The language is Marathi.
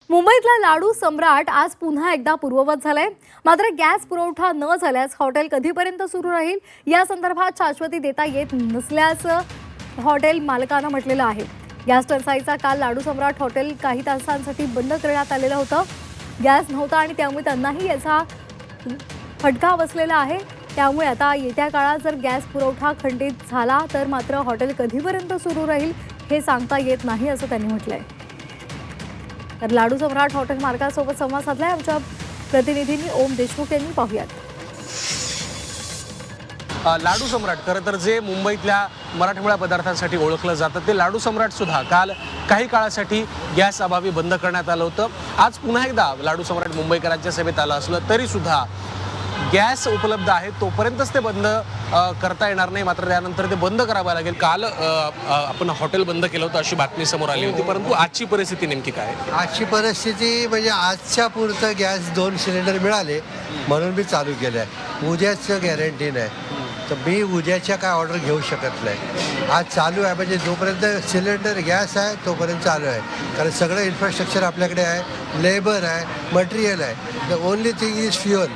मुंबईतला लाडू सम्राट आज पुन्हा एकदा पूर्ववत झालाय। मात्र गॅस पुरवठा न झाल्यास हॉटेल कधीपर्यंत सुरू राहील या संदर्भात शाश्वती देता येत नसल्याचं हॉटेल मालकानं म्हटलेलं आहे। गॅस टंचाईचा काल लाडू सम्राट हॉटेल काही तासांसाठी बंद करण्यात आलेलं होतं। गॅस नव्हता आणि त्यामुळे त्यांनाही याचा फटका बसलेला आहे। त्यामुळे आता येत्या काळात जर गॅस पुरवठा खंडित झाला तर मात्र हॉटेल कधीपर्यंत सुरू राहील हे सांगता येत नाही असं त्यांनी म्हटलंय। तर लाडू सम्राट हॉटेल मालकासोबत संवाद साधलाय आमच्या प्रतिनिधींनी। ओम देशमुख यांनी पाहूयात। लाडू सम्राट खरं तर जे मुंबईतल्या मराठमोळ्या पदार्थांसाठी ओळखलं जातं ते लाडू सम्राट सुद्धा काल काही काळासाठी गॅस अभावी बंद करण्यात आलं होतं। आज पुन्हा एकदा लाडू सम्राट मुंबईकरांच्या सेवेत आलं असलं तरी सुद्धा गॅस उपलब्ध आहे तोपर्यंतच ते बंद करता येणार नाही। मात्र त्यानंतर ते बंद करावं लागेल। काल आपण हॉटेल बंद केलं होतं अशी बातमी समोर आली होती, परंतु आजची परिस्थिती नेमकी काय आहे? आजची परिस्थिती म्हणजे आजच्या पुरतं गॅस 2 सिलेंडर मिळाले म्हणून मी चालू केलं आहे। उद्याचं गॅरंटी नाही तर मी उद्याच्या काय ऑर्डर घेऊ शकत नाही। आज चालू आहे म्हणजे जोपर्यंत सिलेंडर गॅस आहे तोपर्यंत चालू आहे, कारण सगळं इन्फ्रास्ट्रक्चर आपल्याकडे आहे, लेबर आहे, मटेरियल आहे। The only thing is fuel.